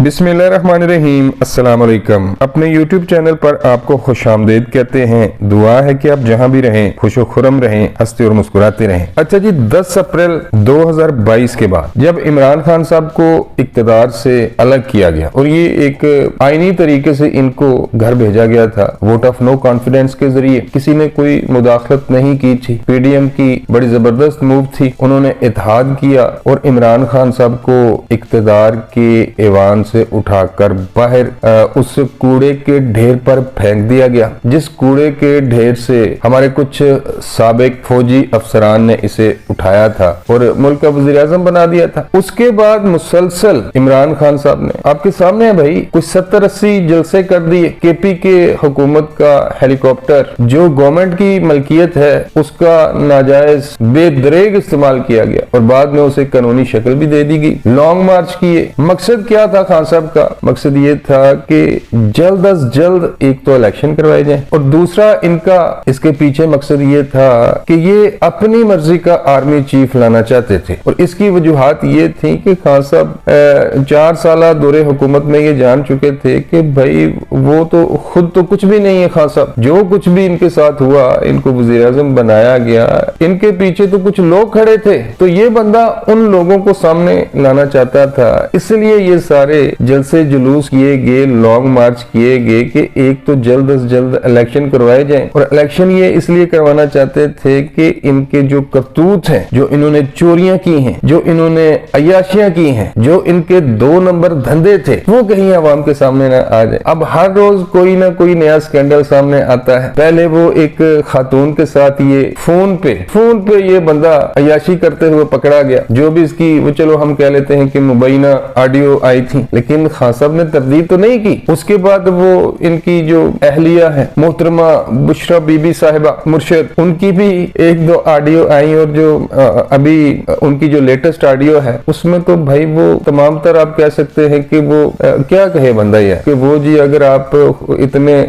बिस्मिल्लाहिर्रहमानिर्रहीम, अस्सलाम वालेकुम। अपने YouTube चैनल पर आपको खुशामदीद कहते हैं। दुआ है कि आप जहां भी रहें खुशो खुरम रहें, हंसते और मुस्कुराते रहें। अच्छा जी, 10 अप्रैल 2022 के बाद जब इमरान खान साहब को इक्तदार से अलग किया गया और ये एक आईनी तरीके से इनको घर भेजा गया था, वोट ऑफ नो कॉन्फिडेंस के जरिए, किसी ने कोई मुदाखलत नहीं की थी। PDM की बड़ी जबरदस्त मूव थी, उन्होंने इत्तेहाद किया और इमरान खान साहब को इक्तदार के ऐवान से उठाकर बाहर उस कूड़े के ढेर पर फेंक दिया गया, जिस कूड़े के ढेर से हमारे कुछ साबिक फौजी अफसरान ने इसे उठाया था और मुल्क का वज़ीर आज़म बना दिया था। उसके बाद मुसलसल इमरान खान साहब ने, आपके सामने है भाई, कुछ 70-80 जलसे कर दिए। KP के हुकूमत का हेलीकॉप्टर जो गवर्नमेंट की मलकियत है उसका नाजायज बेदरेग इस्तेमाल किया गया और बाद में उसे कानूनी शक्ल भी दे दी गई। लॉन्ग मार्च किए। मकसद क्या था खान साहब का? मकसद ये था कि जल्द अज जल्द एक तो इलेक्शन करवाए जाए और दूसरा इनका इसके पीछे मकसद ये था कि ये अपनी मर्जी का आर्मी चीफ लाना चाहते थे और इसकी वजूहात ये थी कि खान साहब 4 साल दौरे हुकूमत में ये जान चुके थे कि भाई वो तो खुद तो कुछ भी नहीं है। खान साहब जो कुछ भी इनके साथ हुआ, इनको वज़ीर आज़म बनाया गया, इनके पीछे तो कुछ लोग खड़े थे, तो ये बंदा उन लोगों को सामने लाना चाहता था। इसलिए ये सारे जलसे जुलूस किए गए, लॉन्ग मार्च किए गए कि एक तो जल्द से जल्द इलेक्शन करवाए जाएं और इलेक्शन ये इसलिए करवाना चाहते थे कि इनके जो करतूत हैं, जो इन्होंने चोरियां की हैं, जो इन्होंने अय्याशियां की हैं, जो इनके 2 नंबर धंधे थे, वो कहीं आवाम के सामने ना आ जाए। अब हर रोज कोई ना कोई नया स्कैंडल सामने आता है। पहले वो एक खातून के साथ ये फोन पे ये बंदा अय्याशी करते हुए पकड़ा गया, जो भी इसकी वो चलो हम कह लेते हैं कि मुबैना ऑडियो आई थी, लेकिन खान साहब ने तरदीद तो नहीं की। उसके बाद वो इनकी जो अहलिया है मोहतरमा बुशरा बीबी साहिबा मुर्शिद, उनकी भी 1-2 ऑडियो आई और जो अभी उनकी जो लेटेस्ट ऑडियो है उसमें तो भाई वो तमाम तर आप कह सकते हैं कि वो क्या कहे बंदा ये कि वो जी अगर आप इतने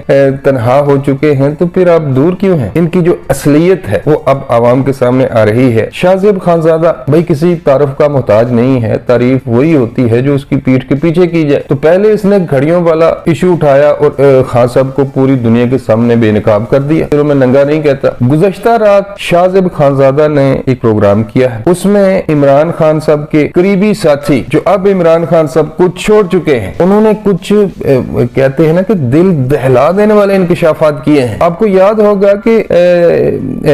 तन्हा हो चुके हैं तो फिर आप दूर क्यों हैं। इनकी जो असलियत है वो अब आवाम के सामने आ रही है। शाहजेब खानजादा भाई किसी तारुफ का मोहताज नहीं है, तारीफ वही होती है जो उसकी पीठ के पीछे की जाए। तो पहले इसने घड़ियों वाला इशू उठाया और खान साहब को पूरी दुनिया के सामने बेनकाब कर दिया। चलो मैं नंगा नहीं कहता। गुज़श्ता रात शाहजेब खानजादा ने एक प्रोग्राम किया है, उसमें इमरान खान साहब के करीबी साथी जो अब इमरान खान साहब को छोड़ चुके हैं, उन्होंने कुछ कहते हैं ना कि दिल दहला देने वाले इंकशाफात किए हैं। आपको याद होगा कि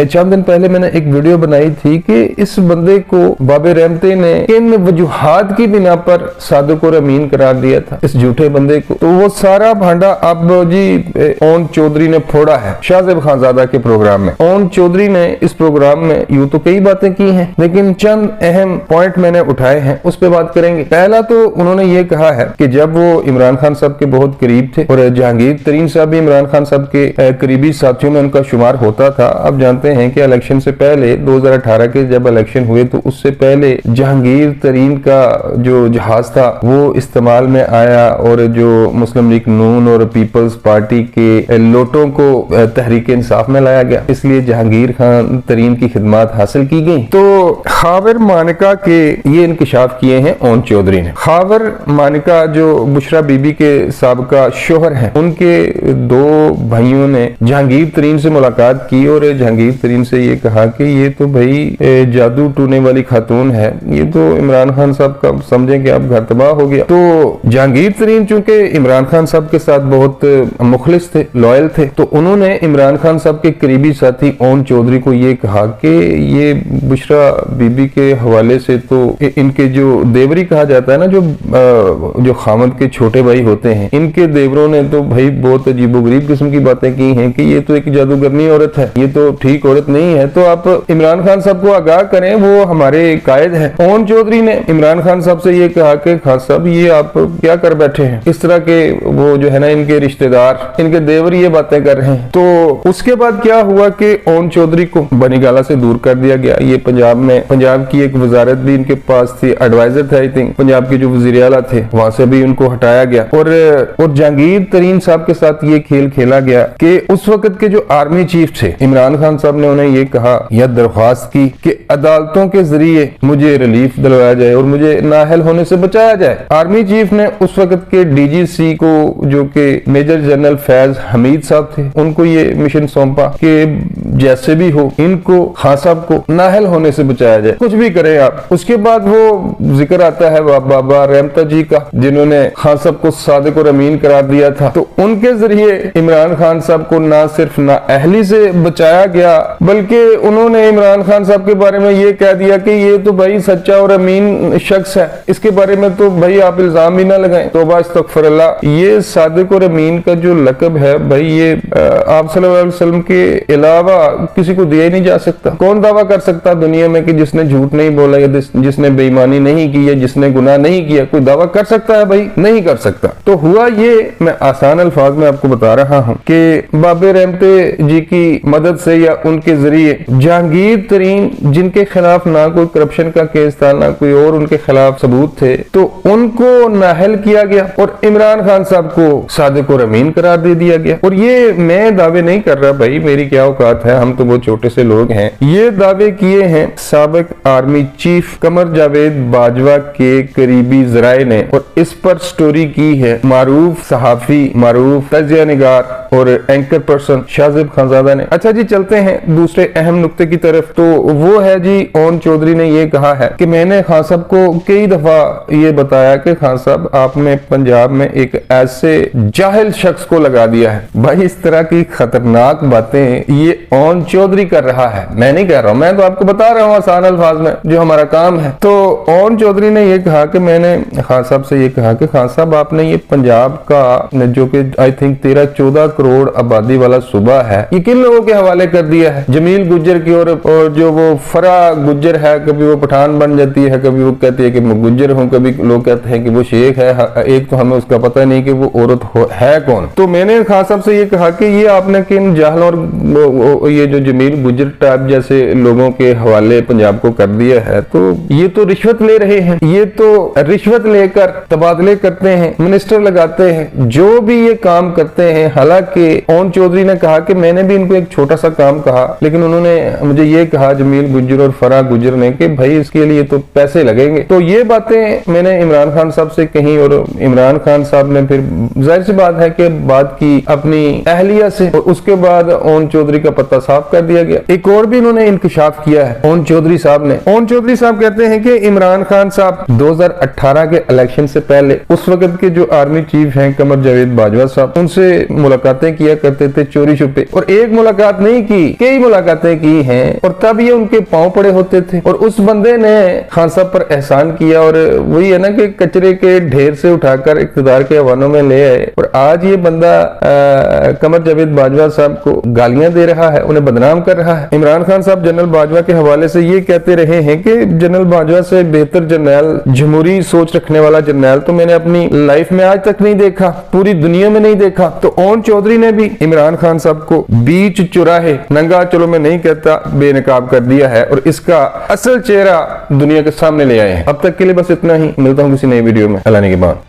चंद दिन पहले मैंने एक वीडियो बनाई थी कि इस बंदे को बाबे रहमते ने इन वजूहात की बिना पर सादिक और अमीन करार दिया था, इस झूठे बंदे को। तो वो सारा भांडा अब जी ओन चौधरी ने फोड़ा है शाहजेब खानजादा के प्रोग्राम में। ओन चौधरी ने इस प्रोग्राम में यूं तो कई बातें की हैं, लेकिन चंद अहम पॉइंट मैंने उठाए हैं, उस पर बात करेंगे। पहला तो उन्होंने ये कहा है कि जब वो इमरान खान साहब के बहुत करीब थे और जहांगीर तरीन साहब भी इमरान खान साहब के करीबी साथियों में उनका शुमार होता था। अब जानते हैं कि इलेक्शन से पहले 2018 के जब इलेक्शन हुए तो उससे पहले जहांगीर तरीन का जो जहाज था वो इस्तेमाल में आया और जो मुस्लिम लीग नून और पीपल्स पार्टी के लोटों को तहरीक इंसाफ में लाया गया, इसलिए जहांगीर खान तरीन की खिदमत हासिल की गई। तो खावर मानिका के ये इंकशाफ किए हैं ओन चौधरी ने। खावर मानिका जो बुशरा बीबी के साबका शोहर हैं, उनके 2 भाइयों ने जहांगीर तरीन से मुलाकात की और जहांगीर तरीन से ये कहा कि ये तो भाई जादू टूने वाली खातून है, ये तो इमरान खान साहब का समझें कि अब घर तबाह हो गया। तो जहांगीर तरीन चूंकि इमरान खान साहब के साथ बहुत मुखलिस थे, लॉयल थे, तो उन्होंने इमरान खान साहब के करीबी साथी ओन चौधरी को ये कहा कि ये बुशरा बीबी के हवाले से तो इनके जो देवरी कहा जाता है ना, जो खामद के छोटे भाई होते हैं, इनके देवरों ने तो भाई बहुत अजीबोगरीब किस्म की बातें की हैं कि ये तो एक जादूगरनी औरत है, ये तो ठीक औरत नहीं है। तो आप इमरान खान साहब को आगाह करें, वो हमारे कायद है। ओन चौधरी ने इमरान खान साहब से ये कहा कि खान साहब ये आप क्या कर बैठे हैं, इस तरह के वो जो है ना इनके रिश्तेदार, इनके देवर ये बातें कर रहे हैं। तो उसके बाद क्या हुआ कि ओन चौधरी को बनीगाला से दूर कर दिया गया। ये पंजाब की एक वजारत भी इनके पास थी, एडवाइजर थे, आई थिंक पंजाब के जो वजीर आला थे, वहां से भी उनको हटाया गया और जहांगीर तरीन साहब के साथ ये खेल खेला गया कि उस वक्त के जो आर्मी चीफ थे इमरान खान साहब ने उन्हें ये कहा या दरख्वास्त की कि अदालतों के जरिए मुझे रिलीफ दिलवाया जाए और मुझे नाअहल होने से बचाया जाए। आर्मी चीफ ने उस वक्त के डीजीसी को, जो कि मेजर जनरल फैज हमीद साहब थे, उनको ये मिशन सौंपा कि जैसे भी हो इनको खान साहब को नाहल होने से बचाया जाए, कुछ भी करें आप। उसके बाद वो जिक्र आता है बाबा रहमत जी का, जिन्होंने खान साहब को सादिक और अमीन करार दिया था। तो उनके जरिए इमरान खान साहब को ना सिर्फ नाअहली से बचाया गया, बल्कि उन्होंने इमरान खान साहब के बारे में ये कह दिया कि ये तो भाई सच्चा और अमीन शख्स है, इसके बारे में तो भाई आप इल्जाम भी ना लगाएं। तौबा अस्तगफिरुल्लाह। ये सादिक और अमीन का जो लक़ब है भाई, ये आप सल्लल्लाहु अलैहि वसल्लम के अलावा किसी को दिया ही नहीं जा सकता। कौन दावा कर सकता दुनिया में कि जिसने झूठ नहीं बोला या जिसने बेईमानी नहीं की या जिसने गुनाह नहीं किया, कोई दावा कर सकता है? भाई नहीं कर सकता। तो हुआ ये, मैं आसान अल्फाज में आपको बता रहा हूँ कि बाबे रहमत जी की मदद से या उनके जरिए जहांगीर तरीन, जिनके खिलाफ ना कोई करप्शन का केस था ना कोई और उनके खिलाफ सबूत थे, तो उनको नाहल किया गया और इमरान खान साहब को सादिक और अमीन करार दे दिया गया। और ये मैं दावे नहीं कर रहा भाई, मेरी क्या औकात है, हम तो वो छोटे से लोग हैं। ये दावे किए हैं साबिक आर्मी चीफ कमर जावेद बाजवा के करीबी जराए ने, और इस पर स्टोरी की है मारूफ सहाफी, मारूफ तजिया निगार और एंकर पर्सन शाहजेब खानजादा ने। अच्छा जी, चलते हैं दूसरे अहम नुक्ते की तरफ। तो वो है जी, ओन चौधरी ने ये कहा है कि मैंने खान साहब को कई दफा ये बताया कि खान साहब आपने पंजाब में एक ऐसे जाहिल शख्स को लगा दिया है। भाई इस तरह की खतरनाक बातें ये ओन चौधरी कर रहा है, मैं नहीं कह रहा हूं, मैं तो आपको बता रहा हूं आसान अल्फाज में जो हमारा काम है। तो ओन चौधरी ने ये कहा कि मैंने खान साहब से ये कहा कि खान साहब आपने ये पंजाब का, जो कि आई थिंक 13-14 करोड़ आबादी वाला सूबा है, ये किन लोगों के हवाले कर दिया है? जमील गुज्जर की, और जो वो फरा गुज्जर है, कभी वो पठान बन जाती है, कभी वो कहती है कि मैं गुज्जर हूँ, कभी लोग कहते हैं कि वो शेख है, एक तो हमें उसका पता नहीं कि वो औरत है कौन। तो मैंने खान साहब से ये कहा कि ये आपने किन जाहल और ये जो जमील गुज्जर टाइप जैसे लोगों के हवाले पंजाब को कर दिया है, तो ये तो रिश्वत ले रहे हैं, ये तो रिश्वत लेकर तबादले करते हैं, मिनिस्टर लगाते हैं, जो भी ये काम करते हैं। हालांकि ओन चौधरी ने कहा कि मैंने भी इनको एक छोटा सा काम कहा, लेकिन उन्होंने मुझे ये कहा जमील गुज्जर और फरा गुज्जर ने कि भाई इसके लिए तो पैसे लगेंगे। तो ये बातें मैंने इमरान खान साहब से कही, और इमरान खान साहब ने फिर जाहिर सी बात है कि बात की अपनी अहलिया से, और उसके बाद ओन चौधरी का पत्ता साफ कर दिया गया। एक और भी इन्होंने इंकशाफ किया है ओन चौधरी साहब ने। ओन चौधरी साहब कहते हैं कि इमरान खान साहब 2018 के इलेक्शन से पहले उस वक्त के जो आर्मी चीफ हैं कमर जावेद बाजवा साहब, उनसे मुलाकातें किया करते थे चोरी छुपे, और एक मुलाकात नहीं की, कई मुलाकातें की हैं, और तब ये उनके पांव पड़े होते थे। और उस बंदे ने खान साहब पर एहसान किया, और वही है ना कि कचरे के ढेर से उठाकर इख्तिदार के हवानों में ले आए, और आज ये बंदा कमर जावेद बाजवा साहब को गालियां दे रहा है, उन्हें बदनाम कर रहा है। इमरान खान साहब जनरल बाजवा के हवाले से ये कहते रहे हैं कि जनरल बाजवा से बेहतर जर्नैल, जमहूरी सोच रखने वाला जर्नैल तो मैंने अपनी लाइफ में आज तक नहीं देखा, पूरी दुनिया में नहीं देखा। तो ओन चौधरी ने भी इमरान खान साहब को बीच चुराहे नंगा, चलो मैं नहीं कहता, बेनकाब कर दिया है, और इसका असल चेहरा दुनिया के सामने ले आए हैं। अब तक के लिए बस इतना ही, मिलता हूं किसी नई वीडियो में। अल्लाह ने के बाद।